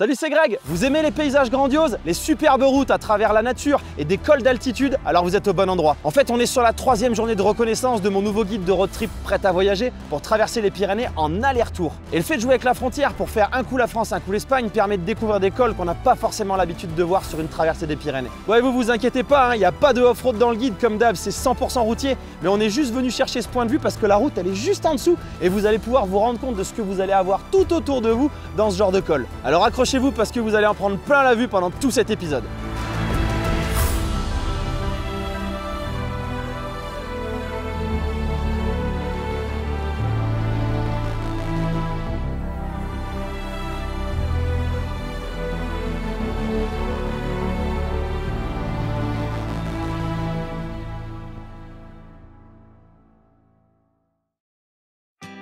Salut, c'est Greg. Vous aimez les paysages grandioses, les superbes routes à travers la nature et des cols d'altitude? Alors vous êtes au bon endroit. En fait, on est sur la 3e journée de reconnaissance de mon nouveau guide de road trip prêt à voyager pour traverser les Pyrénées en aller-retour. Et le fait de jouer avec la frontière pour faire un coup la France, un coup l'Espagne permet de découvrir des cols qu'on n'a pas forcément l'habitude de voir sur une traversée des Pyrénées. Ouais, vous inquiétez pas, il n'y a pas de off-road dans le guide comme d'hab, c'est 100% routier, mais on est juste venu chercher ce point de vue parce que la route elle est juste en dessous et vous allez pouvoir vous rendre compte de ce que vous allez avoir tout autour de vous dans ce genre de col. Alors accrochez-vous parce que vous allez en prendre plein la vue pendant tout cet épisode.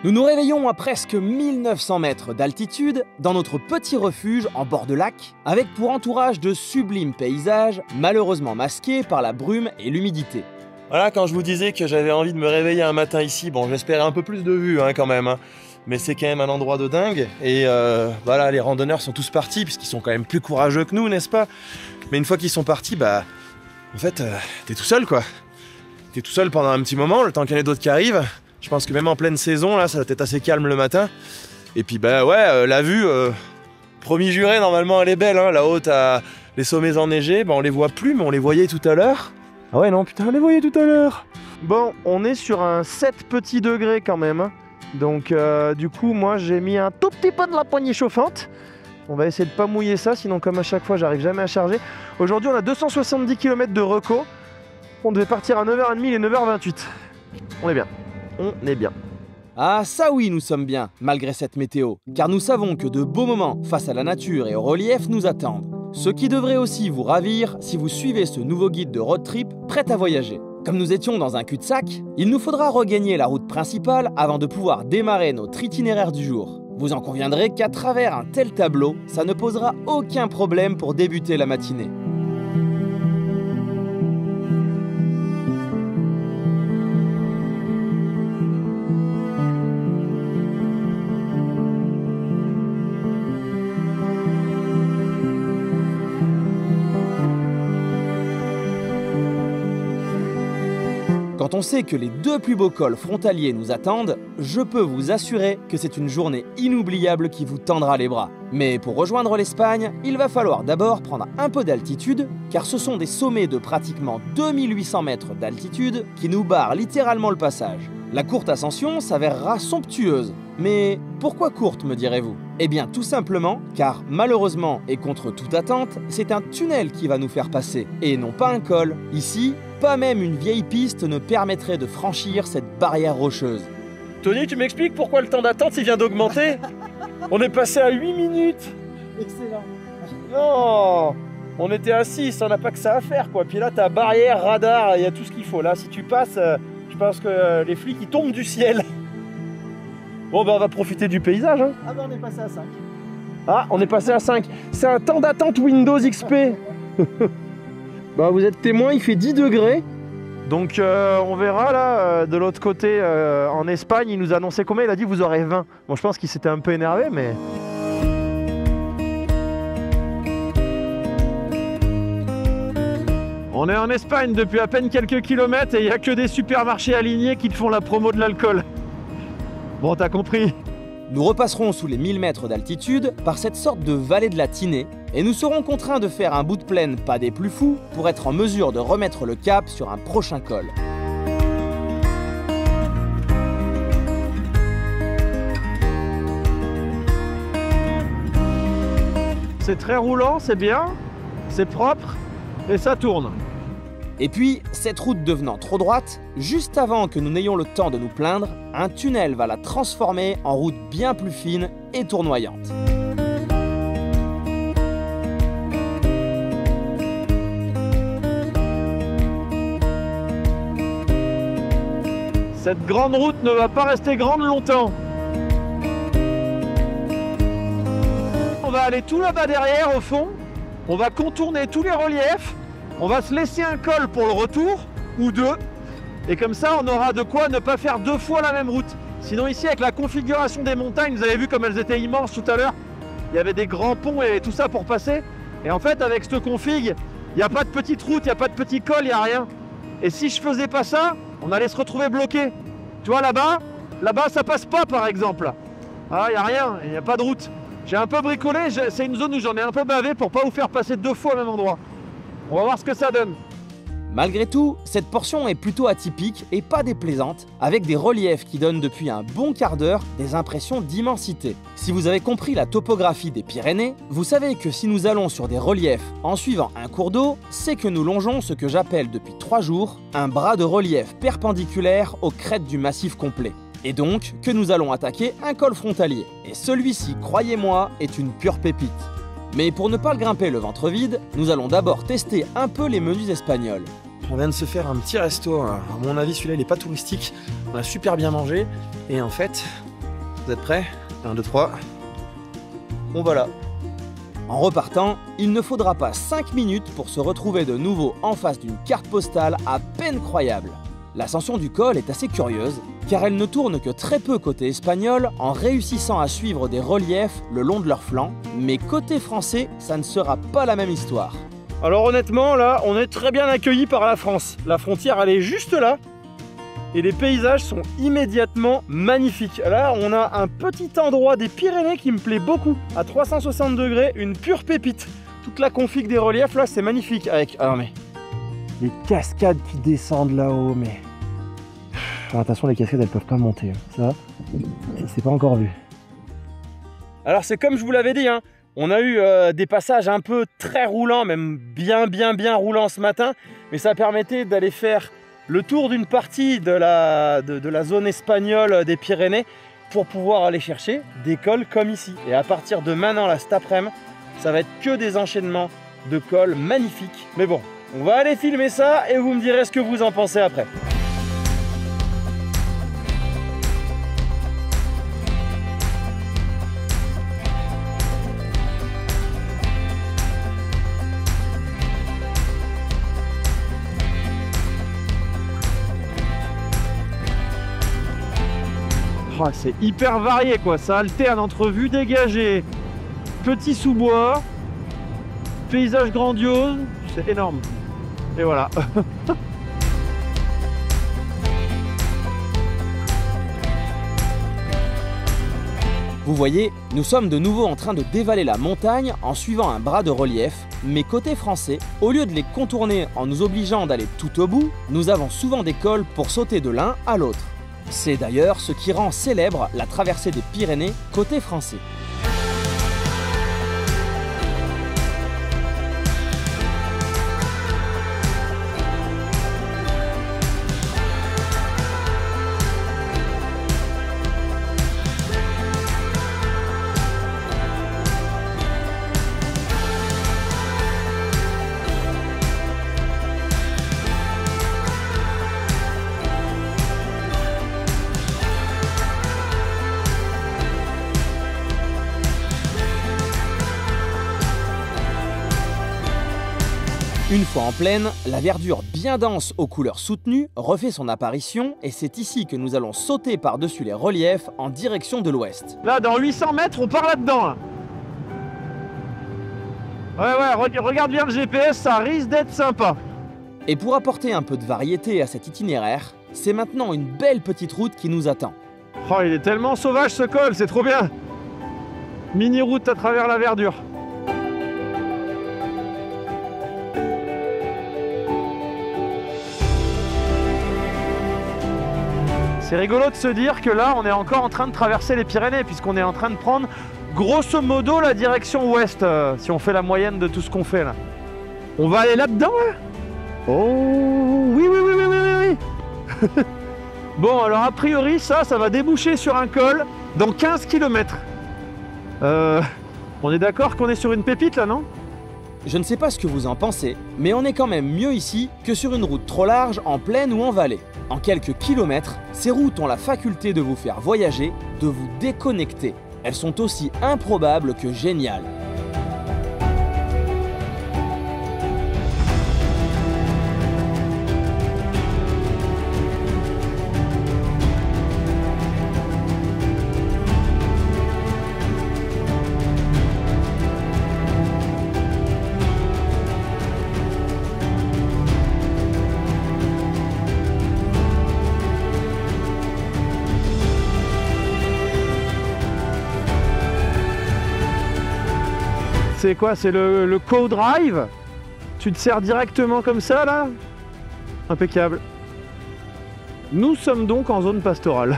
Nous nous réveillons à presque 1900 mètres d'altitude dans notre petit refuge en bord de lac, avec pour entourage de sublimes paysages, malheureusement masqués par la brume et l'humidité. Voilà, quand je vous disais que j'avais envie de me réveiller un matin ici, bon j'espérais un peu plus de vue quand même, mais c'est quand même un endroit de dingue, et voilà, les randonneurs sont tous partis, puisqu'ils sont quand même plus courageux que nous, n'est-ce pas? Mais une fois qu'ils sont partis, en fait, t'es tout seul quoi. T'es tout seul pendant un petit moment, le temps qu'il y en ait d'autres qui arrivent. Je pense que même en pleine saison, là, ça va être assez calme le matin. Et puis, la vue, promis juré, normalement, elle est belle. Là-haut, t'as les sommets enneigés. On les voit plus, mais on les voyait tout à l'heure. Ah ouais, non, putain, on les voyait tout à l'heure. Bon, on est sur un 7 petits degrés quand même. Donc, du coup, moi, j'ai mis un tout petit peu de la poignée chauffante. On va essayer de pas mouiller ça, sinon, comme à chaque fois, j'arrive jamais à charger. Aujourd'hui, on a 270 km de reco. On devait partir à 9h30, il est 9h28. On est bien. On est bien. Ah ça oui, nous sommes bien, malgré cette météo, car nous savons que de beaux moments face à la nature et au relief nous attendent. Ce qui devrait aussi vous ravir si vous suivez ce nouveau guide de road trip prêt à voyager. Comme nous étions dans un cul-de-sac, il nous faudra regagner la route principale avant de pouvoir démarrer notre itinéraire du jour. Vous en conviendrez qu'à travers un tel tableau, ça ne posera aucun problème pour débuter la matinée. Quand on sait que les 2 plus beaux cols frontaliers nous attendent, je peux vous assurer que c'est une journée inoubliable qui vous tendra les bras. Mais pour rejoindre l'Espagne, il va falloir d'abord prendre un peu d'altitude, car ce sont des sommets de pratiquement 2800 mètres d'altitude qui nous barrent littéralement le passage. La courte ascension s'avérera somptueuse. Mais pourquoi courte, me direz-vous? Eh bien tout simplement car malheureusement et contre toute attente, c'est un tunnel qui va nous faire passer, et non pas un col. Ici, pas même une vieille piste ne permettrait de franchir cette barrière rocheuse. Tony, tu m'expliques pourquoi le temps d'attente il vient d'augmenter? On est passé à 8 minutes. Excellent. Non, on était à 6, on n'a pas que ça à faire quoi. Puis là t'as barrière, radar, il y a tout ce qu'il faut. Là si tu passes, je pense que les flics ils tombent du ciel. Bon on va profiter du paysage Ah on est passé à 5. Ah, on est passé à 5. C'est un temps d'attente Windows XP. Vous êtes témoin, il fait 10 degrés. Donc on verra là, de l'autre côté, en Espagne, il nous a annoncé combien? Il a dit vous aurez 20. Bon, je pense qu'il s'était un peu énervé, mais... On est en Espagne depuis à peine quelques kilomètres et il n'y a que des supermarchés alignés qui te font la promo de l'alcool. Bon, t'as compris. Nous repasserons sous les 1000 mètres d'altitude par cette sorte de vallée de la Tinée et nous serons contraints de faire un bout de plaine pas des plus fous pour être en mesure de remettre le cap sur un prochain col. C'est très roulant, c'est bien, c'est propre et ça tourne. Et puis, cette route devenant trop droite, juste avant que nous n'ayons le temps de nous plaindre, un tunnel va la transformer en route bien plus fine et tournoyante. Cette grande route ne va pas rester grande longtemps. On va aller tout là-bas derrière au fond, on va contourner tous les reliefs. On va se laisser un col pour le retour, ou 2, et comme ça on aura de quoi ne pas faire 2 fois la même route. Sinon ici avec la configuration des montagnes, vous avez vu comme elles étaient immenses tout à l'heure, il y avait des grands ponts et tout ça pour passer. Et en fait, avec cette config, il n'y a pas de petite route, il n'y a pas de petit col, il n'y a rien. Et si je faisais pas ça, on allait se retrouver bloqué. Tu vois là-bas, ça passe pas par exemple. Ah, il n'y a rien, il n'y a pas de route. J'ai un peu bricolé, c'est une zone où j'en ai un peu bavé pour pas vous faire passer 2 fois au même endroit. On va voir ce que ça donne. Malgré tout, cette portion est plutôt atypique et pas déplaisante, avec des reliefs qui donnent depuis un bon quart d'heure des impressions d'immensité. Si vous avez compris la topographie des Pyrénées, vous savez que si nous allons sur des reliefs en suivant un cours d'eau, c'est que nous longeons ce que j'appelle depuis 3 jours un bras de relief perpendiculaire aux crêtes du massif complet. Et donc que nous allons attaquer un col frontalier. Et celui-ci, croyez-moi, est une pure pépite. Mais pour ne pas le grimper le ventre vide, nous allons d'abord tester un peu les menus espagnols. On vient de se faire un petit resto, à mon avis celui-là il est pas touristique, on a super bien mangé, et en fait, vous êtes prêts? 1, 2, 3, bon voilà. En repartant, il ne faudra pas 5 minutes pour se retrouver de nouveau en face d'une carte postale à peine croyable. L'ascension du col est assez curieuse, car elle ne tourne que très peu côté espagnol en réussissant à suivre des reliefs le long de leurs flancs, mais côté français, ça ne sera pas la même histoire. Alors honnêtement, là, on est très bien accueillis par la France. La frontière, elle est juste là, et les paysages sont immédiatement magnifiques. Là, on a un petit endroit des Pyrénées qui me plaît beaucoup, à 360 degrés, une pure pépite. Toute la config des reliefs, là, c'est magnifique, avec... Ah mais... les cascades qui descendent là-haut, mais... attention, les cascades, elles peuvent pas monter. Ça c'est pas encore vu. Alors c'est comme je vous l'avais dit, hein, on a eu des passages un peu très roulants, même bien roulants ce matin, mais ça permettait d'aller faire le tour d'une partie de la zone espagnole des Pyrénées pour pouvoir aller chercher des cols comme ici. Et à partir de maintenant, là, cet après-midi, ça va être que des enchaînements de cols magnifiques. Mais bon, on va aller filmer ça et vous me direz ce que vous en pensez après. Oh, c'est hyper varié quoi, ça alterne entre vue dégagée, petit sous-bois, paysage grandiose, c'est énorme. Et voilà. Vous voyez, nous sommes de nouveau en train de dévaler la montagne en suivant un bras de relief, mais côté français, au lieu de les contourner en nous obligeant d'aller tout au bout, nous avons souvent des cols pour sauter de l'un à l'autre. C'est d'ailleurs ce qui rend célèbre la traversée des Pyrénées côté français. Une fois en plaine, la verdure bien dense aux couleurs soutenues refait son apparition et c'est ici que nous allons sauter par-dessus les reliefs en direction de l'ouest. Là, dans 800 mètres, on part là-dedans. Ouais, regarde bien le GPS, ça risque d'être sympa. Et pour apporter un peu de variété à cet itinéraire, c'est maintenant une belle petite route qui nous attend. Oh, il est tellement sauvage ce col, c'est trop bien. Mini-route à travers la verdure. C'est rigolo de se dire que là, on est encore en train de traverser les Pyrénées, puisqu'on est en train de prendre grosso modo la direction ouest, si on fait la moyenne de tout ce qu'on fait là. On va aller là-dedans, là? Oh, oui. Bon, alors a priori, ça va déboucher sur un col dans 15 km. On est d'accord qu'on est sur une pépite là, non? Je ne sais pas ce que vous en pensez, mais on est quand même mieux ici que sur une route trop large en plaine ou en vallée. En quelques kilomètres, ces routes ont la faculté de vous faire voyager, de vous déconnecter. Elles sont aussi improbables que géniales. C'est quoi? C'est le co-drive? Tu te sers directement comme ça là? Impeccable. Nous sommes donc en zone pastorale.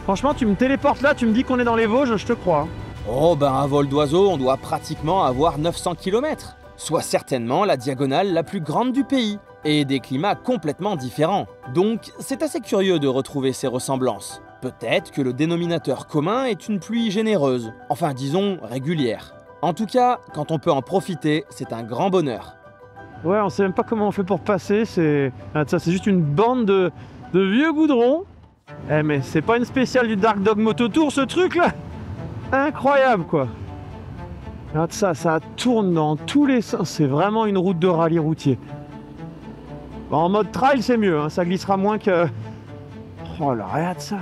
Franchement, tu me téléportes là, tu me dis qu'on est dans les Vosges, je te crois. Oh ben à vol d'oiseau, on doit pratiquement avoir 900 km, soit certainement la diagonale la plus grande du pays, et des climats complètement différents. Donc c'est assez curieux de retrouver ces ressemblances. Peut-être que le dénominateur commun est une pluie généreuse, enfin disons régulière. En tout cas, quand on peut en profiter, c'est un grand bonheur. Ouais, on sait même pas comment on fait pour passer, c'est juste une bande de vieux goudrons. Eh mais c'est pas une spéciale du Dark Dog Moto Tour ce truc là? Incroyable quoi. Regarde ça tourne dans tous les sens, c'est vraiment une route de rallye routier. Bon, en mode trail c'est mieux, hein, ça glissera moins que... Oh là, regarde ça.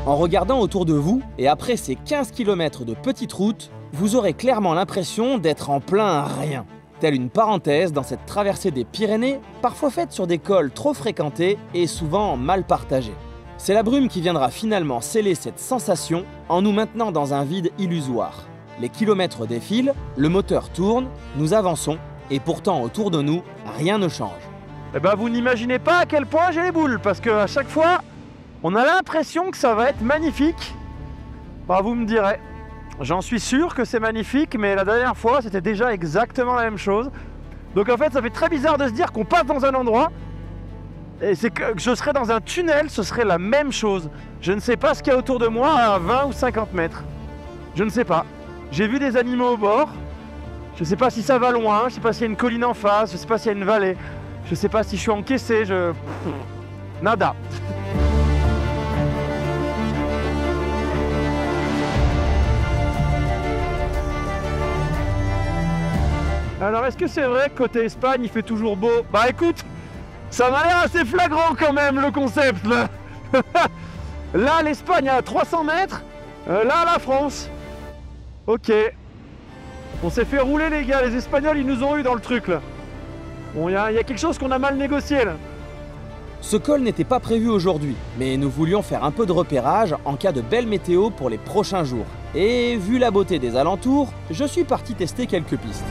En regardant autour de vous, et après ces 15 km de petite route, vous aurez clairement l'impression d'être en plein rien. Telle une parenthèse dans cette traversée des Pyrénées, parfois faite sur des cols trop fréquentés et souvent mal partagés. C'est la brume qui viendra finalement sceller cette sensation en nous maintenant dans un vide illusoire. Les kilomètres défilent, le moteur tourne, nous avançons, et pourtant autour de nous, rien ne change. Eh ben vous n'imaginez pas à quel point j'ai les boules, parce qu'à chaque fois, on a l'impression que ça va être magnifique. Bah vous me direz. J'en suis sûr que c'est magnifique, mais la dernière fois, c'était déjà exactement la même chose. Donc en fait, ça fait très bizarre de se dire qu'on passe dans un endroit, et c'est que je serais dans un tunnel, ce serait la même chose. Je ne sais pas ce qu'il y a autour de moi à 20 ou 50 mètres. Je ne sais pas. J'ai vu des animaux au bord. Je ne sais pas si ça va loin, je ne sais pas s'il y a une colline en face, je ne sais pas s'il y a une vallée. Je ne sais pas si je suis encaissé, Nada. Alors est-ce que c'est vrai que côté Espagne il fait toujours beau? Bah écoute, ça m'a l'air assez flagrant quand même le concept là. Là l'Espagne à 300 mètres, là la France. Ok. On s'est fait rouler les gars, les Espagnols ils nous ont eu dans le truc là. Bon, il y a quelque chose qu'on a mal négocié là. Ce col n'était pas prévu aujourd'hui, mais nous voulions faire un peu de repérage en cas de belle météo pour les prochains jours. Et vu la beauté des alentours, je suis parti tester quelques pistes.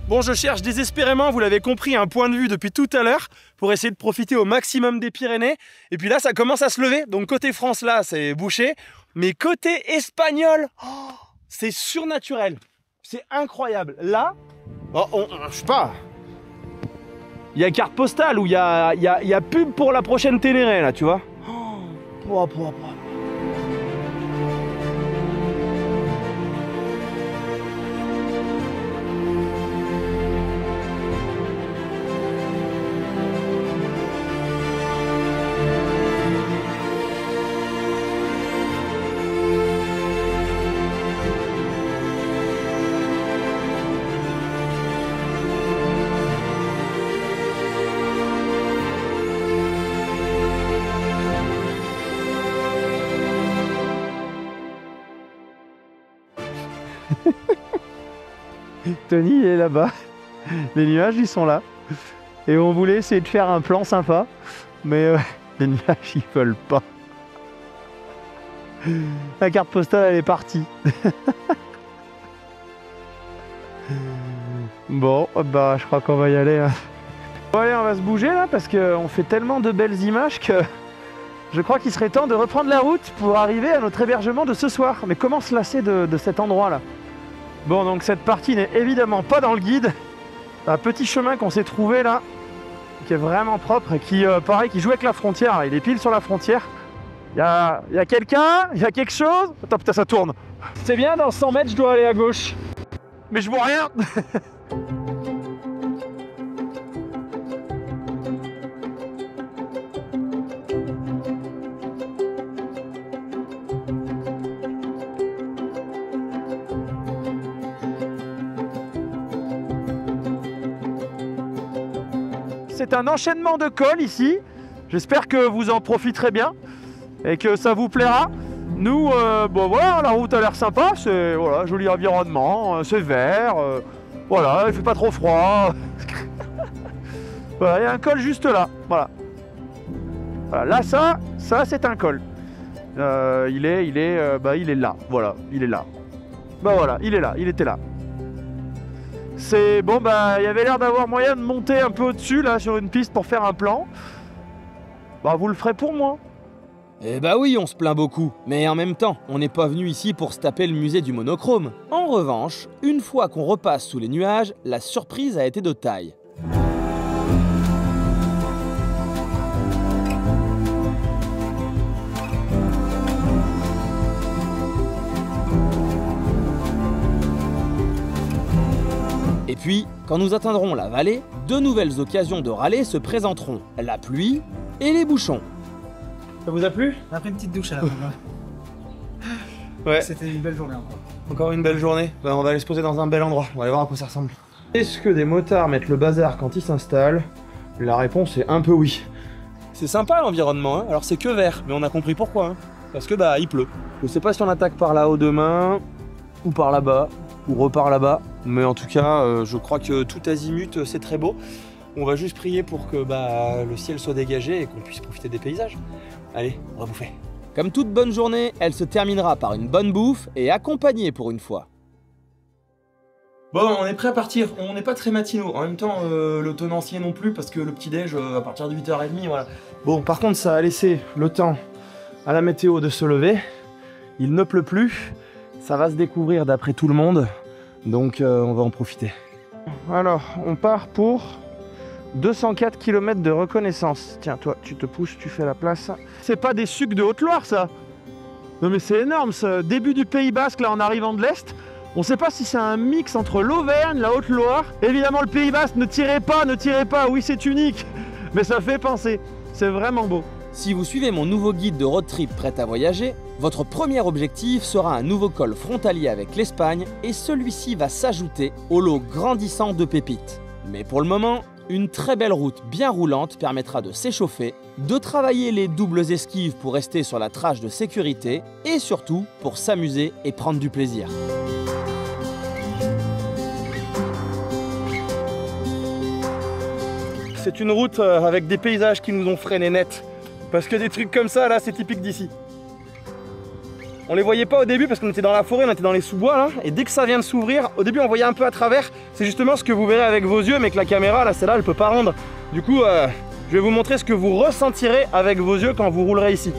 Bon, je cherche désespérément, vous l'avez compris, un point de vue depuis tout à l'heure pour essayer de profiter au maximum des Pyrénées. Et puis là, ça commence à se lever. Donc côté France, là, c'est bouché. Mais côté espagnol, oh, c'est surnaturel. C'est incroyable. Là, je sais pas. Il y a carte postale où il y a pub pour la prochaine Ténéré, là, tu vois. Tony il est là-bas, les nuages ils sont là, et on voulait essayer de faire un plan sympa, mais les nuages ils veulent pas. La carte postale elle est partie. Bon, bah je crois qu'on va y aller. Hein. Bon allez, on va se bouger là, parce qu'on fait tellement de belles images que je crois qu'il serait temps de reprendre la route pour arriver à notre hébergement de ce soir. Mais comment se lasser de cet endroit là? Bon, donc cette partie n'est évidemment pas dans le guide. Un petit chemin qu'on s'est trouvé là, qui est vraiment propre et qui, pareil, qui joue avec la frontière. Il est pile sur la frontière. Il y a quelqu'un? Il y a quelque chose? Attends, putain, ça tourne. C'est bien, dans 100 mètres, je dois aller à gauche. Mais je vois rien. C'est un enchaînement de cols ici. J'espère que vous en profiterez bien et que ça vous plaira. Nous, bon voilà, la route a l'air sympa, c'est voilà, joli environnement, c'est vert, voilà, il fait pas trop froid. Voilà, il y a un col juste là, voilà. Voilà, là ça c'est un col. Il est là, voilà, il est là. Bah voilà, il est là, il était là. C'est bon, bah il y avait l'air d'avoir moyen de monter un peu au-dessus là sur une piste pour faire un plan. Bah vous le ferez pour moi. Eh bah oui, on se plaint beaucoup, mais en même temps, on n'est pas venu ici pour se taper le musée du monochrome. En revanche, une fois qu'on repasse sous les nuages, la surprise a été de taille. Et puis, quand nous atteindrons la vallée, deux nouvelles occasions de râler se présenteront, la pluie et les bouchons. Ça vous a plu? On a pris une petite douche à la fin. Ouais. C'était une belle journée encore. Encore une belle journée. Ben, on va aller se poser dans un bel endroit. On va aller voir à quoi ça ressemble. Est-ce que des motards mettent le bazar quand ils s'installent? La réponse est un peu oui. C'est sympa l'environnement, hein. Alors c'est que vert, mais on a compris pourquoi. Hein. Parce que bah il pleut. Je sais pas si on attaque par là-haut demain, ou par là-bas, ou repart là-bas. Mais en tout cas, je crois que tout azimut, c'est très beau. On va juste prier pour que le ciel soit dégagé et qu'on puisse profiter des paysages. Allez, on va bouffer. Comme toute bonne journée, elle se terminera par une bonne bouffe et accompagnée pour une fois. Bon, on est prêt à partir. On n'est pas très matinaux. En même temps, le tenancier non plus, parce que le petit-déj, à partir de 8h30, voilà. Bon, par contre, ça a laissé le temps à la météo de se lever. Il ne pleut plus. Ça va se découvrir d'après tout le monde. Donc, on va en profiter. Alors, on part pour 204 km de reconnaissance. Tiens, toi, tu te pousses, tu fais la place. C'est pas des sucs de Haute-Loire ça. Non mais c'est énorme, ce début du Pays Basque là en arrivant de l'Est. On sait pas si c'est un mix entre l'Auvergne, la Haute-Loire. Évidemment le Pays Basque, ne tirez pas, oui c'est unique. Mais ça fait penser, c'est vraiment beau. Si vous suivez mon nouveau guide de road trip prêt à voyager, votre premier objectif sera un nouveau col frontalier avec l'Espagne et celui-ci va s'ajouter au lot grandissant de pépites. Mais pour le moment, une très belle route bien roulante permettra de s'échauffer, de travailler les doubles esquives pour rester sur la trace de sécurité et surtout pour s'amuser et prendre du plaisir. C'est une route avec des paysages qui nous ont freinés net. Parce que des trucs comme ça, là, c'est typique d'ici. On les voyait pas au début parce qu'on était dans la forêt, on était dans les sous-bois là, et dès que ça vient de s'ouvrir, au début on voyait un peu à travers, c'est justement ce que vous verrez avec vos yeux, mais que la caméra là, celle-là, elle peut pas rendre. Du coup, je vais vous montrer ce que vous ressentirez avec vos yeux quand vous roulerez ici.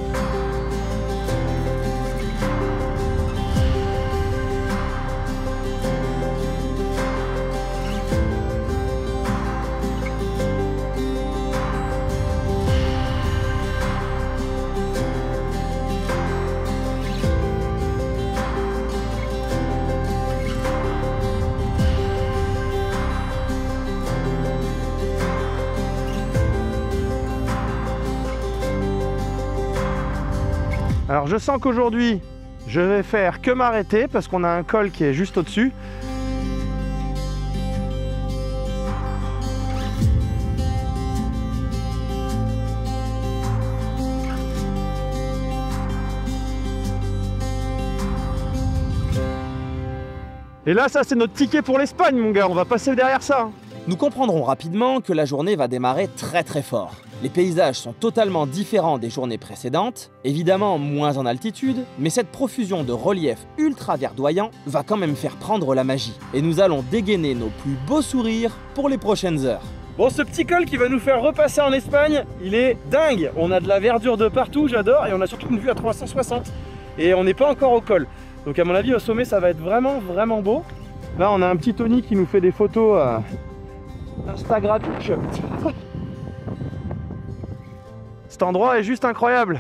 Alors je sens qu'aujourd'hui, je vais faire que m'arrêter parce qu'on a un col qui est juste au-dessus. Et là ça c'est notre ticket pour l'Espagne mon gars, on va passer derrière ça. Hein. Nous comprendrons rapidement que la journée va démarrer très fort. Les paysages sont totalement différents des journées précédentes, évidemment moins en altitude, mais cette profusion de relief ultra verdoyant va quand même faire prendre la magie. Et nous allons dégainer nos plus beaux sourires pour les prochaines heures. Bon, ce petit col qui va nous faire repasser en Espagne, il est dingue. On a de la verdure de partout, j'adore, et on a surtout une vue à 360. Et on n'est pas encore au col. Donc à mon avis, au sommet, ça va être vraiment beau. Là, on a un petit Tony qui nous fait des photos Instagramiques. Cet endroit est juste incroyable.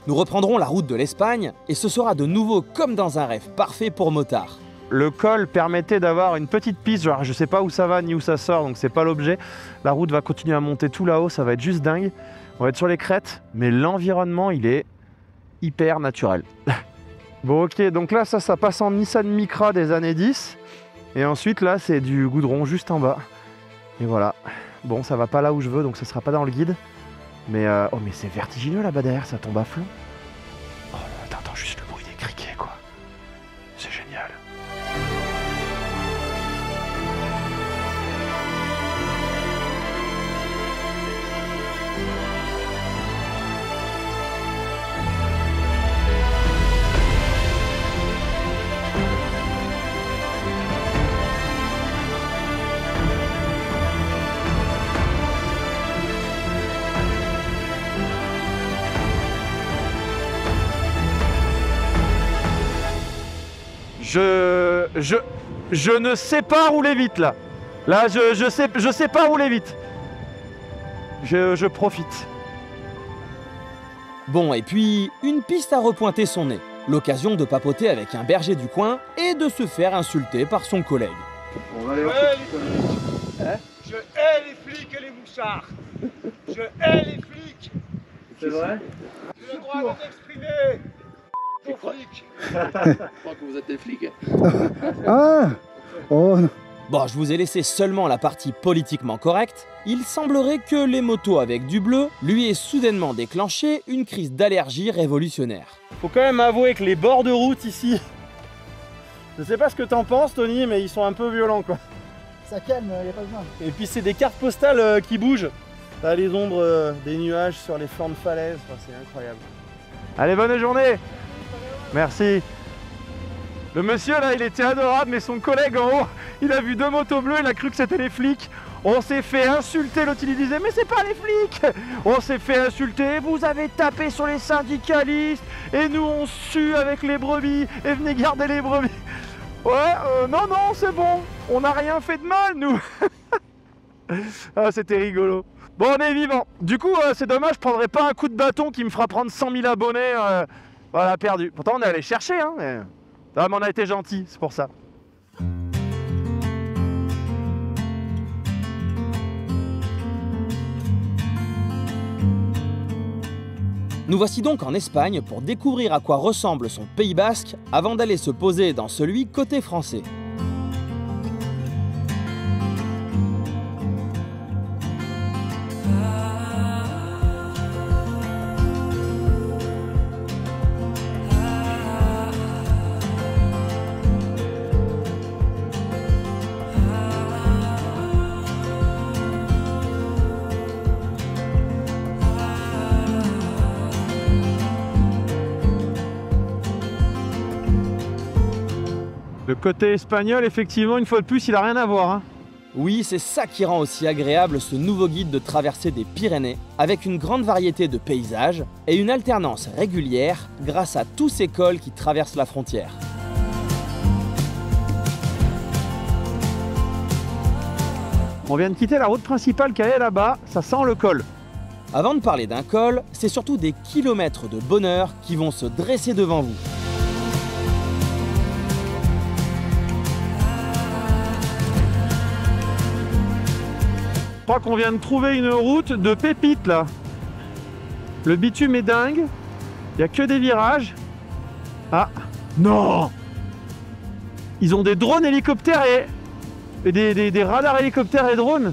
Nous reprendrons la route de l'Espagne et ce sera de nouveau comme dans un rêve parfait pour motards. Le col permettait d'avoir une petite piste, genre je sais pas où ça va ni où ça sort, donc c'est pas l'objet. La route va continuer à monter tout là-haut, ça va être juste dingue. On va être sur les crêtes, mais l'environnement il est hyper naturel. Bon ok, donc là ça passe en Nissan Micra des années 10. Et ensuite là c'est du goudron juste en bas. Et voilà. Bon ça va pas là où je veux, donc ça sera pas dans le guide. Mais oh mais c'est vertigineux là-bas derrière, ça tombe à fond. Oh attends juste le bruit génial. Je ne sais pas rouler vite là. Là, je sais pas rouler vite. Je profite. Bon, et puis, une piste à repointer son nez. L'occasion de papoter avec un berger du coin et de se faire insulter par son collègue. On va aller voir Je hais les flics et les mouchards. Je hais les flics. C'est vrai? J'ai le droit de m'exprimer. Je crois que vous êtes des flics. Ah oh. Bon, je vous ai laissé seulement la partie politiquement correcte. Il semblerait que les motos avec du bleu lui aient soudainement déclenché une crise d'allergie révolutionnaire. Faut quand même avouer que les bords de route ici, je sais pas ce que t'en penses Tony, mais ils sont un peu violents quoi. Ça calme, y a pas besoin. Et puis c'est des cartes postales qui bougent. T'as les ombres des nuages sur les flancs de falaise, enfin, c'est incroyable. Allez, bonne journée. Merci. Le monsieur là, il était adorable, mais son collègue en haut, il a vu deux motos bleues, il a cru que c'était les flics. On s'est fait insulter, l'autre il disait mais c'est pas les flics. On s'est fait insulter, vous avez tapé sur les syndicalistes et nous on sue avec les brebis et venez garder les brebis. Ouais, non, c'est bon, on n'a rien fait de mal nous. Ah, c'était rigolo. Bon, on est vivant. Du coup, c'est dommage, je prendrais pas un coup de bâton qui me fera prendre 100 000 abonnés. Voilà, perdu. Pourtant, on est allé chercher, hein. Mais on a été gentil, c'est pour ça. Nous voici donc en Espagne pour découvrir à quoi ressemble son Pays Basque avant d'aller se poser dans celui côté français. Le côté espagnol, effectivement, une fois de plus, il n'a rien à voir. Hein. Oui, c'est ça qui rend aussi agréable ce nouveau guide de traversée des Pyrénées, avec une grande variété de paysages et une alternance régulière grâce à tous ces cols qui traversent la frontière. On vient de quitter la route principale qui est là-bas, ça sent le col. Avant de parler d'un col, c'est surtout des kilomètres de bonheur qui vont se dresser devant vous. Je crois qu'on vient de trouver une route de pépites là. Le bitume est dingue. Il n'y a que des virages. Ah, non! Ils ont des drones hélicoptères et des radars hélicoptères et drones.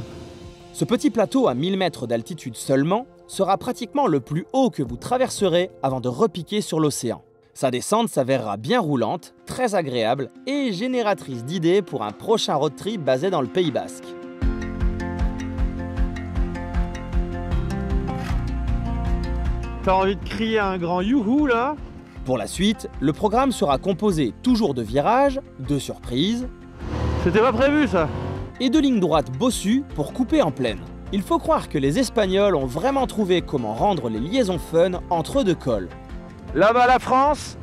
Ce petit plateau à 1000 mètres d'altitude seulement sera pratiquement le plus haut que vous traverserez avant de repiquer sur l'océan. Sa descente s'avérera bien roulante, très agréable et génératrice d'idées pour un prochain road trip basé dans le Pays Basque. T'as envie de crier un grand youhou là? Pour la suite, le programme sera composé toujours de virages, de surprises C'était pas prévu ça. et de lignes droites bossues pour couper en plaine. Il faut croire que les Espagnols ont vraiment trouvé comment rendre les liaisons fun entre deux cols. Là-bas la France,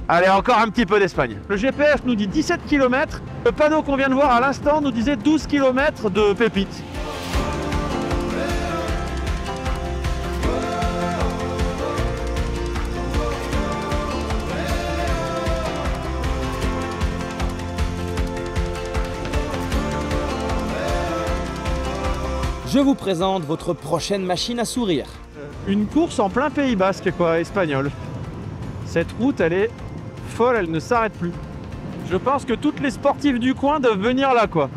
allez encore un petit peu d'Espagne. Le GPS nous dit 17 km, le panneau qu'on vient de voir à l'instant nous disait 12 km de pépites. Je vous présente votre prochaine machine à sourire. Une course en plein Pays Basque quoi, espagnol. Cette route elle est folle, elle ne s'arrête plus. Je pense que toutes les sportives du coin doivent venir là quoi.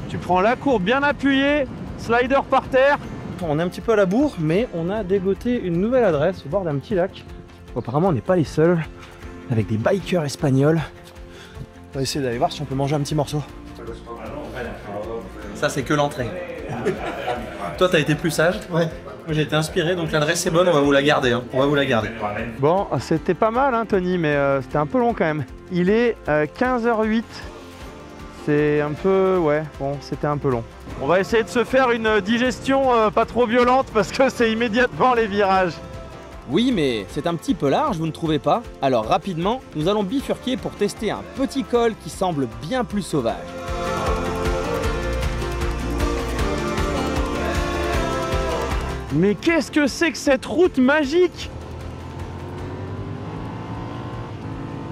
Tu prends la courbe bien appuyée, slider par terre. On est un petit peu à la bourre, mais on a dégoté une nouvelle adresse au bord d'un petit lac. Apparemment, on n'est pas les seuls, avec des bikers espagnols. On va essayer d'aller voir si on peut manger un petit morceau. Ça, c'est que l'entrée. Toi, t'as été plus sage. Ouais. Moi, j'ai été inspiré, donc l'adresse est bonne, on va vous la garder. Hein. On va vous la garder. Bon, c'était pas mal, hein, Tony, mais c'était un peu long quand même. Il est 15h08. C'est un peu... ouais, bon, c'était un peu long. On va essayer de se faire une digestion pas trop violente parce que c'est immédiatement les virages. Oui, mais c'est un petit peu large, vous ne trouvez pas? Alors rapidement, nous allons bifurquer pour tester un petit col qui semble bien plus sauvage. Mais qu'est-ce que c'est que cette route magique?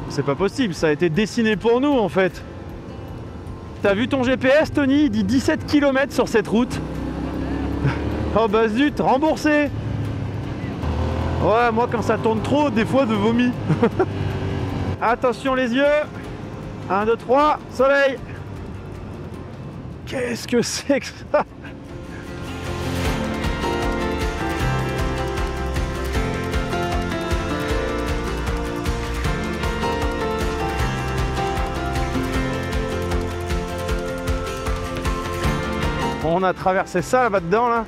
C'est pas possible, ça a été dessiné pour nous en fait. T'as vu ton GPS, Tony? Il dit 17 km sur cette route. Oh bah zut, remboursé. Ouais, moi quand ça tourne trop, des fois de vomi. Attention les yeux. 1, 2, 3, soleil. Qu'est-ce que c'est que ça? On a traversé ça là-bas dedans là.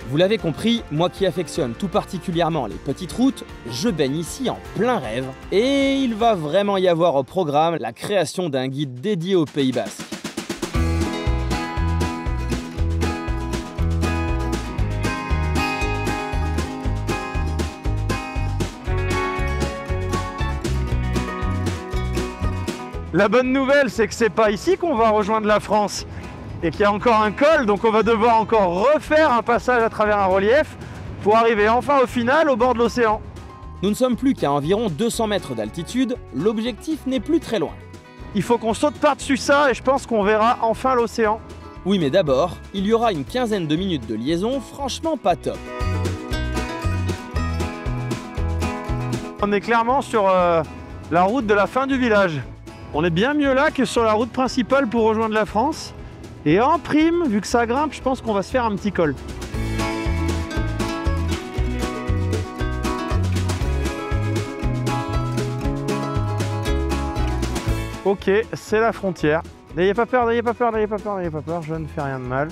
Vous l'avez compris, moi qui affectionne tout particulièrement les petites routes, je baigne ici en plein rêve. Et il va vraiment y avoir au programme la création d'un guide dédié au Pays Basque. La bonne nouvelle, c'est que c'est pas ici qu'on va rejoindre la France et qu'il y a encore un col, donc on va devoir encore refaire un passage à travers un relief pour arriver enfin au final au bord de l'océan. Nous ne sommes plus qu'à environ 200 mètres d'altitude, l'objectif n'est plus très loin. Il faut qu'on saute par-dessus ça et je pense qu'on verra enfin l'océan. Oui, mais d'abord, il y aura une quinzaine de minutes de liaison franchement pas top. On est clairement sur la route de la fin du village. On est bien mieux là que sur la route principale pour rejoindre la France. Et en prime, vu que ça grimpe, je pense qu'on va se faire un petit col. Ok, c'est la frontière. N'ayez pas peur, n'ayez pas peur, n'ayez pas peur, n'ayez pas peur, je ne fais rien de mal.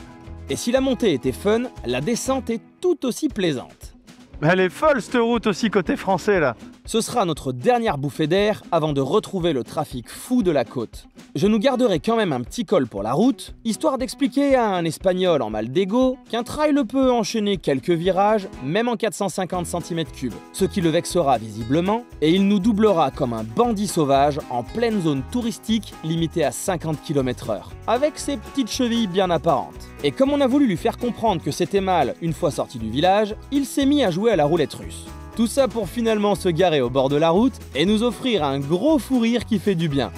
Et si la montée était fun, la descente est tout aussi plaisante. Elle est folle cette route aussi côté français là. Ce sera notre dernière bouffée d'air avant de retrouver le trafic fou de la côte. Je nous garderai quand même un petit col pour la route, histoire d'expliquer à un Espagnol en mal d'ego qu'un trail peut enchaîner quelques virages, même en 450 cm3, ce qui le vexera visiblement, et il nous doublera comme un bandit sauvage en pleine zone touristique limitée à 50 km/h, avec ses petites chevilles bien apparentes. Et comme on a voulu lui faire comprendre que c'était mal une fois sorti du village, il s'est mis à jouer à la roulette russe. Tout ça pour finalement se garer au bord de la route et nous offrir un gros fou rire qui fait du bien.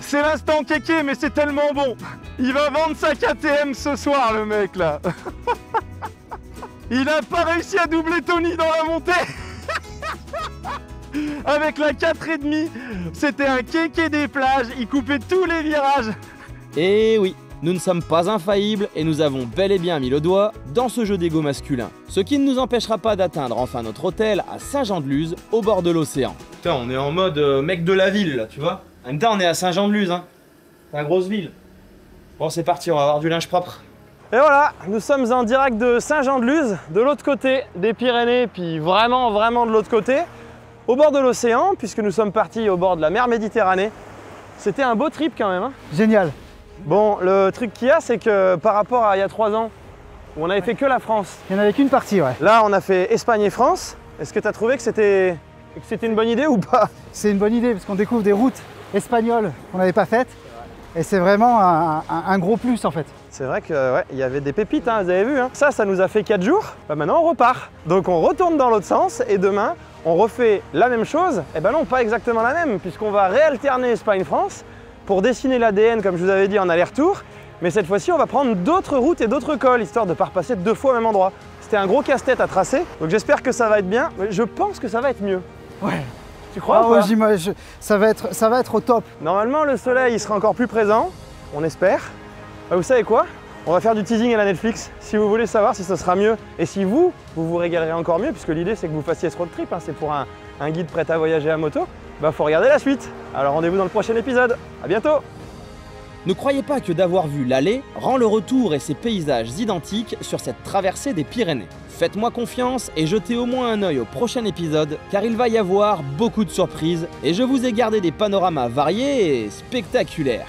C'est l'instant kéké, mais c'est tellement bon. Il va vendre sa KTM ce soir, le mec, là. Il a pas réussi à doubler Tony dans la montée. Avec la 4,5, c'était un kéké des plages. Il coupait tous les virages. Et oui, nous ne sommes pas infaillibles et nous avons bel et bien mis le doigt dans ce jeu d'ego masculin. Ce qui ne nous empêchera pas d'atteindre enfin notre hôtel à Saint-Jean-de-Luz, au bord de l'océan. Putain, on est en mode mec de la ville là, tu vois. En même temps, on est à Saint-Jean-de-Luz, hein. C'est la grosse ville. Bon, c'est parti, on va avoir du linge propre. Et voilà, nous sommes en direct de Saint-Jean-de-Luz, de l'autre côté des Pyrénées, puis vraiment de l'autre côté, au bord de l'océan, puisque nous sommes partis au bord de la mer Méditerranée. C'était un beau trip quand même, hein. Génial. Bon, le truc qu'il y a, c'est que par rapport à il y a 3 ans, où on avait fait que la France, Il n'y en avait qu'une partie, ouais. là on a fait Espagne et France. Est-ce que tu as trouvé que c'était une bonne idée ou pas? C'est une bonne idée parce qu'on découvre des routes espagnoles qu'on n'avait pas faites. Et c'est vraiment un gros plus en fait. C'est vrai que ouais, il y avait des pépites, hein, vous avez vu. Hein. Ça nous a fait 4 jours. Bah, maintenant on repart. Donc on retourne dans l'autre sens et demain on refait la même chose. Eh ben non, pas exactement la même, puisqu'on va réalterner Espagne-France pour dessiner l'ADN comme je vous avais dit en aller-retour. Mais cette fois-ci on va prendre d'autres routes et d'autres cols, histoire de ne pas repasser 2 fois au même endroit. C'était un gros casse-tête à tracer, donc j'espère que ça va être bien. Je pense que ça va être mieux. Ouais. Tu crois ou ouais, pas? ça va être au top. Normalement le soleil il sera encore plus présent, on espère. Bah, vous savez quoi? On va faire du teasing à la Netflix si vous voulez savoir si ce sera mieux et si vous vous régalerez encore mieux, puisque l'idée c'est que vous fassiez ce road trip, hein, c'est pour un guide prêt à voyager à moto. Bah faut regarder la suite. Alors rendez-vous dans le prochain épisode. À bientôt. Ne croyez pas que d'avoir vu l'aller rend le retour et ses paysages identiques sur cette traversée des Pyrénées. Faites-moi confiance et jetez au moins un œil au prochain épisode, car il va y avoir beaucoup de surprises et je vous ai gardé des panoramas variés et spectaculaires.